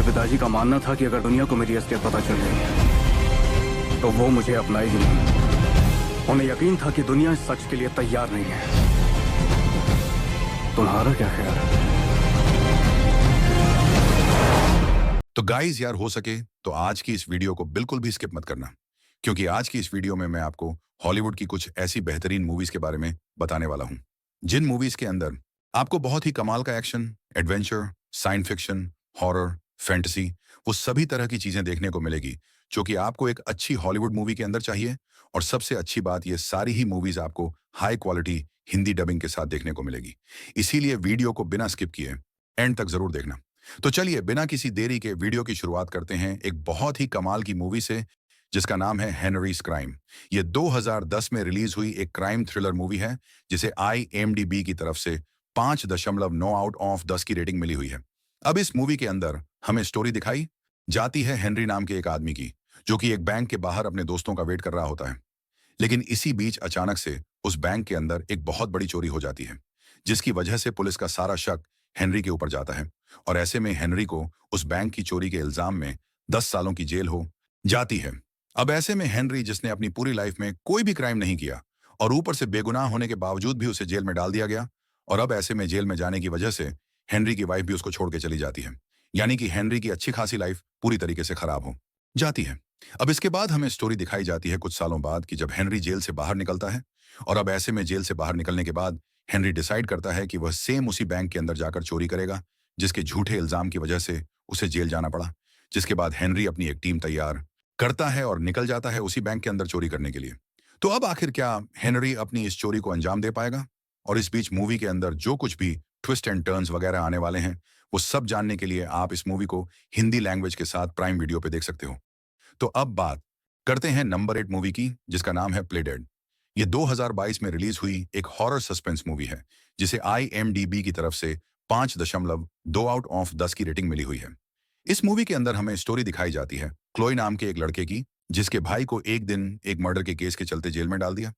पिताजी का मानना था कि अगर दुनिया को मेरी असलियत पता चल गई तो वो मुझे अपनाएगी नहीं। उन्हें यकीन था कि दुनिया इस सच के लिए तैयार नहीं है। तुम्हारा क्या ख्याल है? तो गाइस यार, हो सके तो आज की इस वीडियो को बिल्कुल भी स्किप मत करना, क्योंकि आज की इस वीडियो में मैं आपको हॉलीवुड की कुछ ऐसी बेहतरीन मूवीज के बारे में बताने वाला हूं, जिन मूवीज के अंदर आपको बहुत ही कमाल का action, adventure, science fiction, horror, fantasy, वो सभी तरह की चीजें देखने को मिलेगी जो कि आपको एक अच्छी हॉलीवुड मूवी के अंदर चाहिए। और सबसे अच्छी बात, ये सारी ही मूवीज आपको हाई क्वालिटी हिंदी डबिंग के साथ देखने को मिलेगी। इसीलिए वीडियो को बिना स्किप किए एंड तक जरूर देखना। तो चलिए बिना किसी देरी के वीडियो की शुरुआत करते हैं एक बहुत ही कमाल की मूवी से, जिसका नाम है हेनरीज क्राइम। ये 2010 में रिलीज हुई एक क्राइम थ्रिलर मूवी है, जिसे IMDb की तरफ से 5.9 आउट ऑफ 10 की रेटिंग मिली हुई है। अब इस मूवी के अंदर हमें स्टोरी दिखाई जाती है हेनरी नाम के एक आदमी की, जो कि एक बैंक के बाहर अपने दोस्तों का वेट कर रहा होता है। लेकिन इसी बीच अचानक से उस बैंक के अंदर एक बहुत बड़ी चोरी हो जाती है, जिसकी वजह से पुलिस का सारा शक हेनरी के ऊपर जाता है। और ऐसे में हेनरी को उस बैंक की चोरी के इल्जाम में 10 सालों की जेल हो जाती है। अब ऐसे में हेनरी, जिसने अपनी पूरी लाइफ में कोई भी क्राइम नहीं किया और ऊपर से बेगुनाह होने के बावजूद भी उसे जेल में डाल दिया गया, और अब ऐसे में जेल में जाने की वजह से हेनरी की वाइफ भी उसको छोड़ के चली जाती है। यानी कि हेनरी की अच्छी खासी लाइफ पूरी तरीके से खराब हो जाती है। अब इसके बाद हमें स्टोरी दिखाई जाती है कुछ सालों बाद, कि जब हेनरी जेल से बाहर निकलता है। और अब ऐसे में जेल से बाहर निकलने के बाद हेनरी डिसाइड करता है कि वह सेम उसी बैंक के अंदर जाकर चोरी करेगा, जिसके झूठे इल्जाम की वजह से उसे जेल जाना पड़ा। जिसके बाद हेनरी अपनी एक टीम तैयार करता है और निकल जाता है उसी बैंक के अंदर चोरी करने के लिए। तो अब आखिर क्या हेनरी अपनी इस चोरी को अंजाम दे पाएगा? और इस बीच मूवी के अंदर जो कुछ भी ट्विस्ट एंड टर्न्स वगैरह आने वाले हैं, वो सब जानने के लिए आप इस मूवी को हिंदी लैंग्वेज के साथ प्राइम वीडियो पे देख सकते हो। तो अब बात करते हैं नंबर 8 मूवी की, जिसका नाम है प्ले डेड। ये 2022 में रिलीज हुई एक हॉरर सस्पेंस मूवी है, जिसे IMDb की तरफ से 5.2 आउट ऑफ 10 की रेटिंग मिली हुई है। इस मूवी के अंदर हमें स्टोरी दिखाई जाती है क्लोई नाम के एक लड़के की, जिसके भाई को एक दिन एक मर्डर के केस के चलते जेल में डाल दिया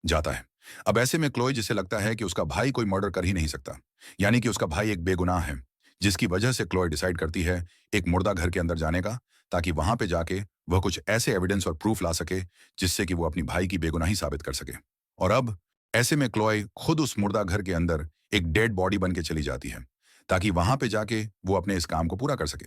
जाता है। अब ऐसे में क्लोई, जिसे लगता है कि उसका भाई कोई मर्डर कर ही नहीं सकता, यानी कि उसका भाई एक बेगुनाह है, जिसकी वजह से क्लोई डिसाइड करती है एक मुर्दा घर के अंदर जाने का, ताकि वहां पे जाके वह कुछ ऐसे एविडेंस और प्रूफ ला सके जिससे कि वो अपनी भाई की बेगुनाही साबित कर सके। और अब ऐसे में क्लोई खुद उस मुर्दा घर के अंदर एक डेड बॉडी बन के चली जाती है, ताकि वहां पे जाके वो अपने इस काम को पूरा कर सके।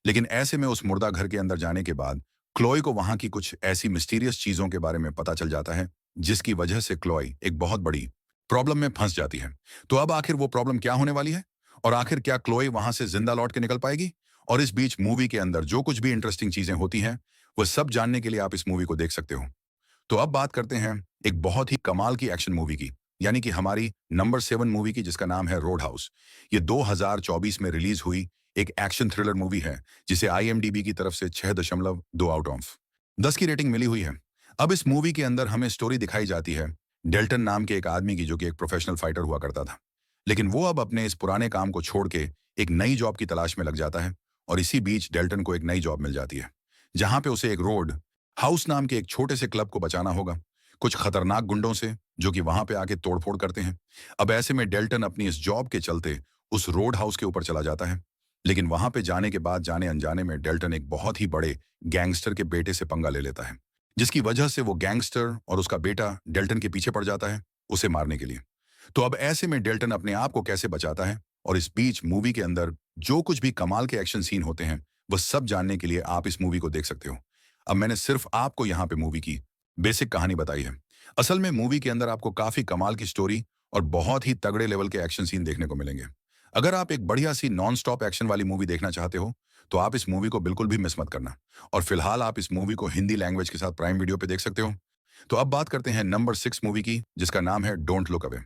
लेकिन ऐसे में उस मुर्दा घर के अंदर जाने के बाद क्लोई को वहां की कुछ ऐसी मिस्टीरियस चीजों के बारे में पता चल जाता है, जिसकी वजह से क्लोई एक बहुत बड़ी प्रॉब्लम में फंस जाती है। तो अब आखिर वो प्रॉब्लम क्या होने वाली है, और आखिर क्या क्लोई वहां से जिंदा लौट के निकल पाएगी? और इस बीच मूवी के अंदर जो कुछ भी इंटरेस्टिंग चीजें होती हैं, वो सब जानने के लिए आप इस मूवी को देख सकते हो। तो अब बात करते हैं एक बहुत ही कमाल की एक्शन मूवी की, यानी कि हमारी नंबर 7 मूवी की, जिसका नाम है रोड हाउस। ये 2024 में रिलीज हुई एक एक्शन थ्रिलर मूवी है, जिसे IMDb की तरफ से 6.2 आउट ऑफ 10 की रेटिंग मिली हुई है। अब इस मूवी के अंदर हमें स्टोरी दिखाई जाती है डेल्टन नाम के एक आदमी की, जो कि एक प्रोफेशनल फाइटर हुआ करता था। लेकिन वो अब अपने इस पुराने काम को छोड़ के एक नई जॉब की तलाश में लग जाता है। और इसी बीच डेल्टन को एक नई जॉब मिल जाती है, जहां पे उसे एक रोड हाउस नाम के एक छोटे से क्लब को बचाना होगा कुछ खतरनाक गुंडों से, जो कि वहां पे आके तोड़फोड़ करते हैं। अब ऐसे में डेल्टन अपनी इस जॉब के चलते उस रोड हाउस के ऊपर चला जाता है। लेकिन वहां पे जाने के बाद जाने अनजाने में डेल्टन एक बहुत ही बड़े गैंगस्टर के बेटे से पंगा ले लेता है, जिसकी वजह से वो गैंगस्टर और उसका बेटा डेल्टन के पीछे पड़ जाता है उसे मारने के लिए। तो अब ऐसे में डेल्टन अपने आप को कैसे बचाता है, और इस बीच मूवी के अंदर जो कुछ भी कमाल के एक्शन सीन होते हैं, वह सब जानने के लिए आप इस मूवी को देख सकते हो। अब मैंने सिर्फ आपको यहाँ पे मूवी की बेसिक कहानी बताई है। असल में मूवी के अंदर आपको काफी कमाल की स्टोरी और बहुत ही तगड़े लेवल के एक्शन सीन देखने को मिलेंगे। अगर आप एक बढ़िया सी नॉन स्टॉप एक्शन वाली मूवी देखना चाहते हो, तो आप इस मूवी को बिल्कुल भी मिस मत करना। और फिलहाल आप इस मूवी को हिंदी लैंग्वेज के साथ प्राइम वीडियो पे देख सकते हो। तो अब बात करते हैं नंबर 6 मूवी की, जिसका नाम है डोंट लुक अवे।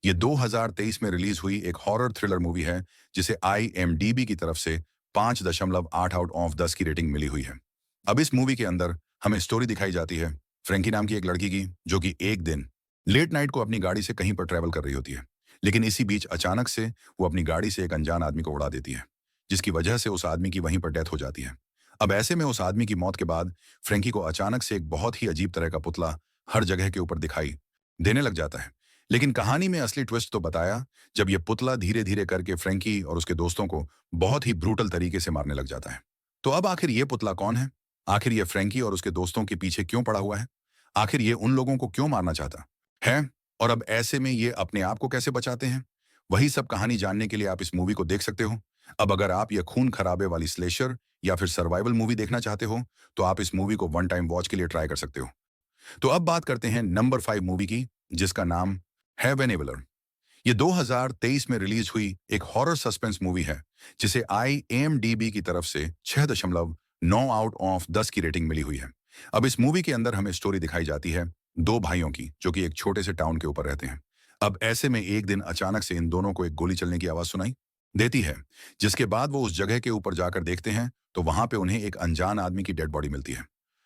ये 2023 में रिलीज हुई एक हॉरर थ्रिलर मूवी है, जिसे IMDb की तरफ से 5.8 आउट ऑफ 10 की रेटिंग मिली हुई है। अब इस मूवी के अंदर हमें स्टोरी दिखाई जाती है फ्रैंकी नाम की एक लड़की की, जो कि एक दिन लेट नाइट को अपनी गाड़ी से कहीं पर ट्रैवल कर रही होती है। लेकिन इसी बीच अचानक से वो अपनी गाड़ी से एक अनजान आदमी को उड़ा देती है, जिसकी वजह से उस आदमी की वहीं पर डेथ हो जाती है। अब ऐसे में उस आदमी की मौत के बाद फ्रैंकी को अचानक से एक बहुत ही अजीब तरह का पुतला हर जगह के ऊपर दिखाई देने लग जाता है। लेकिन कहानी में असली ट्विस्ट तो बताया जब ये पुतला धीरे धीरे करके फ्रैंकी और उसके दोस्तों को बहुत ही ब्रूटल तरीके से मारने लग जाता है। तो अब आखिर ये पुतला कौन है? आखिर ये फ्रैंकी और उसके दोस्तों के पीछे क्यों पड़ा हुआ है? आखिर ये उन लोगों को क्यों मारना चाहता है? और अब ऐसे में ये अपने आप को कैसे बचाते हैं? वही सब कहानी जानने के लिए आप इस मूवी को देख सकते हो। अब अगर आप ये खून खराबे वाली स्लेशर या फिर सर्वाइवल मूवी देखना चाहते हो तो आप इस मूवी को वन टाइम वॉच के लिए ट्राई कर सकते हो। तो अब बात करते हैं नंबर 5 मूवी की, जिसका नाम है वेनेबलर। ये 2023 में रिलीज हुई एक हॉरर सस्पेंस मूवी है जिसे IMDb की तरफ से 6.9 आउट ऑफ 10 की रेटिंग मिली हुई है। अब इस मूवी के अंदर हमें स्टोरी दिखाई जाती है दो भाइयों की जो कि एक छोटे से टाउन के ऊपर रहते हैं। अब ऐसे में एक दिन अचानक से इन दोनों को एक गोली चलने की आवाज सुनाई देती है, जिसके बाद वो उस जगह के ऊपर जाकर देखते हैं तो वहां पे उन्हें एक अनजान आदमी की डेड बॉडी मिलती है।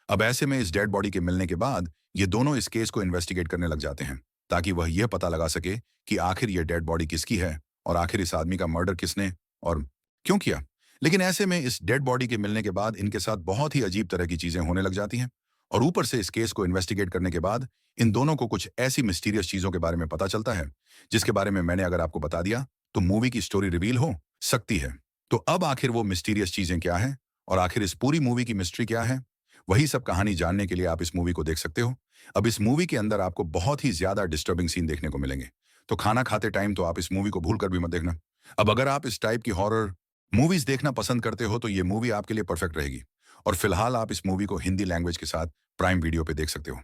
अब ऐसे में इस डेड बॉडी के मिलने के बाद ये दोनों इस केस को इन्वेस्टिगेट करने लग जाते हैं ताकि वह यह पता लगा सके कि आखिर यह डेड बॉडी किसकी है और आखिर इस आदमी का मर्डर किसने और क्यों किया। लेकिन ऐसे में इस डेड बॉडी के मिलने के बाद इनके साथ बहुत ही अजीब तरह की चीजें होने लग जाती हैं और ऊपर से इस केस को इन्वेस्टिगेट करने के बाद इन दोनों को कुछ ऐसी मिस्टीरियस चीजों के बारे में पता चलता है जिसके बारे में मैंने अगर आपको बता दिया तो मूवी की स्टोरी रिवील हो सकती है। तो अब आखिर वो मिस्टीरियस चीजें क्या हैं और आखिर इस पूरी मूवी की मिस्ट्री क्या है, वही सब कहानी जानने के लिए आप इस मूवी को देख सकते हो। अब इस मूवी के अंदर आपको बहुत ही ज्यादा डिस्टर्बिंग सीन देखने को मिलेंगे, तो खाना खाते टाइम तो आप इस मूवी को भूल कर भी मत देखना। अब अगर आप इस टाइप की हॉरर मूवीज देखना पसंद करते हो तो ये मूवी आपके लिए परफेक्ट रहेगी और फिलहाल आप इस मूवी को हिंदी लैंग्वेज के साथ प्राइम वीडियो पे देख सकते हो।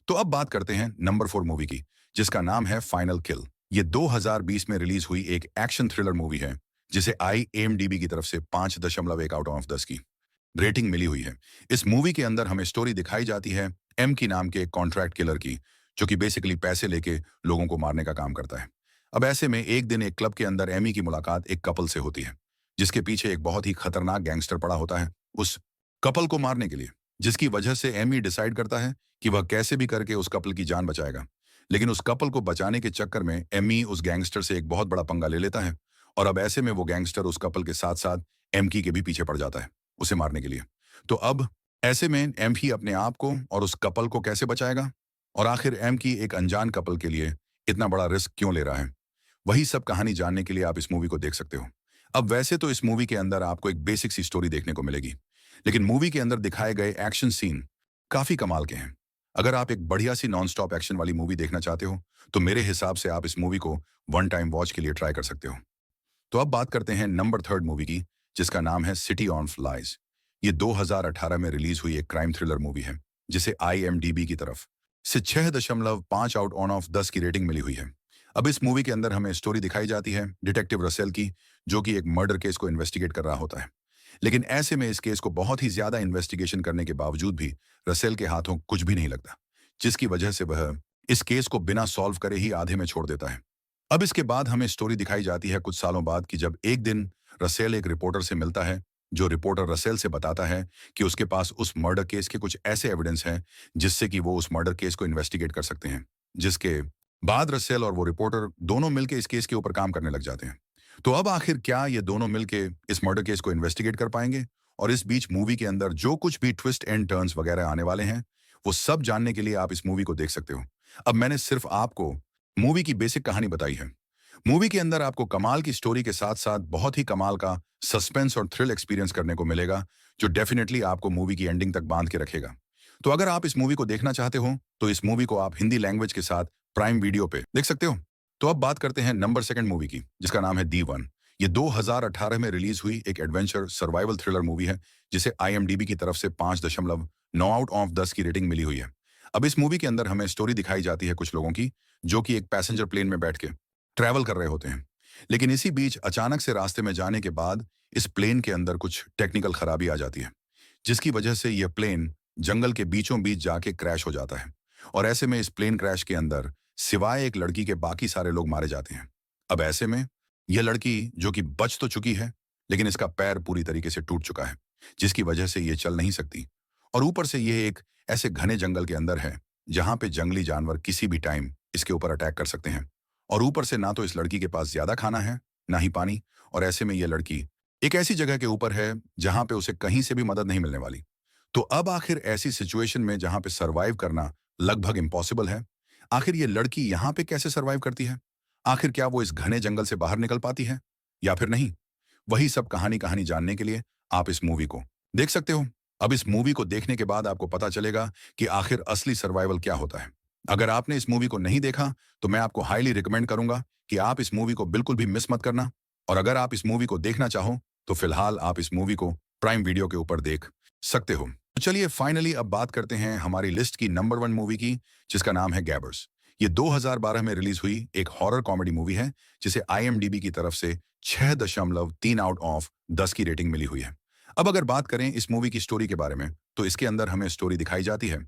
तो अब बात करते हैं नंबर 4 मूवी की, जिसका नाम है फाइनल किल। ये 2020 में रिलीज हुई एक एक्शन थ्रिलर मूवी है जिसे IMDb की तरफ से 5.1 आउट ऑफ 10 की रेटिंग मिली हुई है। इस मूवी के अंदर हमें स्टोरी दिखाई जाती है एम की नाम के एक कॉन्ट्रैक्ट किलर की, जो कि बेसिकली पैसे लेके लोगों को मारने का काम करता है। अब ऐसे में एक दिन एक क्लब के अंदर एमी की मुलाकात एक कपल से होती है जिसके पीछे एक बहुत ही खतरनाक गैंगस्टर पड़ा होता है उस कपल को मारने के लिए, जिसकी वजह से एमी डिसाइड करता है कि वह कैसे भी करके उस कपल की जान बचाएगा। लेकिन उस कपल को बचाने के चक्कर में एमी उस गैंगस्टर से एक बहुत बड़ा पंगा ले लेता है और अब ऐसे में वो गैंगस्टर उस कपल के साथ साथ एमकी के भी पीछे पड़ जाता है उसे मारने के लिए। तो अब ऐसे में एमकी अपने आप को और उस कपल को कैसे बचाएगा और आखिर एमकी एक अनजान कपल के लिए इतना बड़ा रिस्क क्यों ले रहा है, वही सब कहानी जानने के लिए आप इस मूवी को देख सकते हो। अब वैसे तो इस मूवी के अंदर आपको एक बेसिक सी स्टोरी देखने को मिलेगी, लेकिन मूवी के अंदर दिखाए गए एक्शन सीन काफी कमाल के हैं। अगर आप एक बढ़िया सी नॉन स्टॉप एक्शन वाली मूवी देखना चाहते हो तो मेरे हिसाब से आप इस मूवी को वन टाइम वॉच के लिए ट्राई कर सकते हो। तो अब बात करते हैं नंबर 3 मूवी की, जिसका नाम है सिटी ऑफ लाइज। ये 2018 में रिलीज हुई एक क्राइम थ्रिलर मूवी है जिसे IMDb की तरफ से 6.5 आउट ऑफ 10 की रेटिंग मिली हुई है। अब इस मूवी के अंदर हमें स्टोरी दिखाई जाती है डिटेक्टिव रसेल की, जो कि एक मर्डर केस को इन्वेस्टिगेट कर रहा होता है। लेकिन ऐसे में इस केस को बहुत ही ज्यादा इन्वेस्टिगेशन करने के बावजूद भी रसेल के हाथों कुछ भी नहीं लगता, जिसकी वजह से वह इस केस को बिना सॉल्व करे ही आधे में छोड़ देता है। अब इसके बाद हमें स्टोरी दिखाई जाती है कुछ सालों बाद कि जब एक दिन रसेल एक रिपोर्टर से मिलता है, जो रिपोर्टर रसेल से बताता है कि उसके पास उस मर्डर केस के कुछ ऐसे एविडेंस हैं जिससे कि वो उस मर्डर केस को इन्वेस्टिगेट कर सकते हैं। जिसके बाद रसेल और वो रिपोर्टर दोनों मिलकर इस केस के ऊपर काम करने लग जाते हैं। तो अब आखिर क्या ये दोनों मिलके इस मर्डर केस को इन्वेस्टिगेट कर पाएंगे और इस बीच मूवी के अंदर जो कुछ भी ट्विस्ट एंड टर्न्स वगैरह आने वाले हैं वो सब जानने के लिए आप इस मूवी को देख सकते हो। अब मैंने सिर्फ आपको मूवी की बेसिक कहानी बताई है। मूवी के अंदर आपको कमाल की स्टोरी के साथ साथ बहुत ही कमाल का सस्पेंस और थ्रिल एक्सपीरियंस करने को मिलेगा, जो डेफिनेटली आपको मूवी की एंडिंग तक बांध के रखेगा। तो अगर आप इस मूवी को देखना चाहते हो तो इस मूवी को आप हिंदी लैंग्वेज के साथ प्राइम वीडियो पे देख सकते हो। तो अब बात करते हैं नंबर 2 मूवी की, जिसका नाम है D1। ये 2018 में रिलीज हुई एक एडवेंचर सर्वाइवल थ्रिलर मूवी है जिसे IMDb की तरफ से 5.9 आउट ऑफ 10 की रेटिंग मिली हुई है। अब इस मूवी के अंदर हमें स्टोरी दिखाई जाती है कुछ लोगों की जो कि एक पैसेंजर प्लेन में बैठ के ट्रैवल कर रहे होते हैं। लेकिन इसी बीच अचानक से रास्ते में जाने के बाद इस प्लेन के अंदर कुछ टेक्निकल खराबी आ जाती है, जिसकी वजह से यह प्लेन जंगल के बीचों बीच जाके क्रैश हो जाता है और ऐसे में इस प्लेन क्रैश के अंदर सिवाय एक लड़की के बाकी सारे लोग मारे जाते हैं। अब ऐसे में यह लड़की जो कि बच तो चुकी है लेकिन इसका पैर पूरी तरीके से टूट चुका है, जिसकी वजह से ये चल नहीं सकती और ऊपर से यह एक ऐसे घने जंगल के अंदर है जहां पे जंगली जानवर किसी भी टाइम इसके ऊपर अटैक कर सकते हैं और ऊपर से ना तो इस लड़की के पास ज्यादा खाना है ना ही पानी और ऐसे में यह लड़की एक ऐसी जगह के ऊपर है जहां पे उसे कहीं से भी मदद नहीं मिलने वाली। तो अब आखिर ऐसी सिचुएशन में जहां पे सरवाइव करना लगभग इम्पॉसिबल है, आखिर ये लड़की यहाँ पे कैसे सरवाइव करती है? आखिर क्या वो इस घने जंगल से बाहर निकल पाती है या फिर नहीं? वही सब कहानी कहानी जानने के लिए आप इस मूवी को देख सकते हो। अब इस मूवी को देखने के बाद आपको पता चलेगा कि आखिर असली सर्वाइवल क्या होता है। अगर आपने इस मूवी को नहीं देखा तो मैं आपको हाईली रिकमेंड करूंगा कि आप इस मूवी को बिल्कुल भी मिस मत करना। और अगर आप इस मूवी को देखना चाहो तो फिलहाल आप इस मूवी को प्राइम वीडियो के ऊपर देख सकते हो। तो चलिए फाइनली अब बात करते हैं हमारी लिस्ट की नंबर 1 मूवी की, जिसका नाम है गैबर्स। ये 2012 में रिलीज हुई एक हॉरर कॉमेडी मूवी है जिसे IMDb की तरफ से 6.3 आउट ऑफ 10 की रेटिंग मिली हुई है। अब अगर बात करें इस मूवी की स्टोरी के बारे में तो इसके अंदर हमें स्टोरी दिखाई जाती है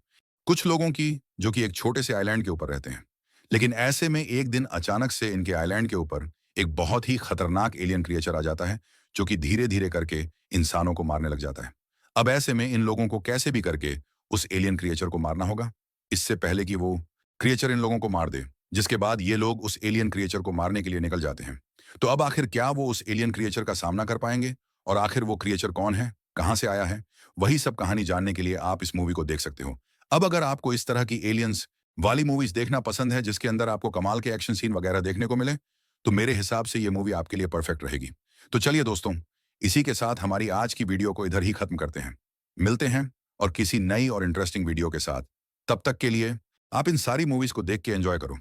कुछ लोगों की जो कि एक छोटे से आइलैंड के ऊपर रहते हैं। लेकिन ऐसे में एक दिन अचानक से इनके आइलैंड के ऊपर एक बहुत ही खतरनाक एलियन क्रिएचर आ जाता है जो कि धीरे धीरे करके इंसानों को मारने लग जाता है। अब ऐसे में इन लोगों को कैसे भी करके उस एलियन क्रिएचर को मारना होगा इससे पहले कि वो क्रिएचर इन लोगों को मार दे, जिसके बाद ये लोग उस एलियन क्रिएचर को मारने के लिए निकल जाते हैं। तो अब आखिर क्या वो उस एलियन क्रिएचर का सामना कर पाएंगे और आखिर वो क्रिएचर कौन है, कहां से आया है, वही सब कहानी जानने के लिए आप इस मूवी को देख सकते हो। अब अगर आपको इस तरह की एलियंस वाली मूवीज देखना पसंद है जिसके अंदर आपको कमाल के एक्शन सीन वगैरह देखने को मिले तो मेरे हिसाब से ये मूवी आपके लिए परफेक्ट रहेगी। तो चलिए दोस्तों, इसी के साथ हमारी आज की वीडियो को इधर ही खत्म करते हैं। मिलते हैं और किसी नई और इंटरेस्टिंग वीडियो के साथ। तब तक के लिए आप इन सारी मूवीज को देख के एंजॉय करो।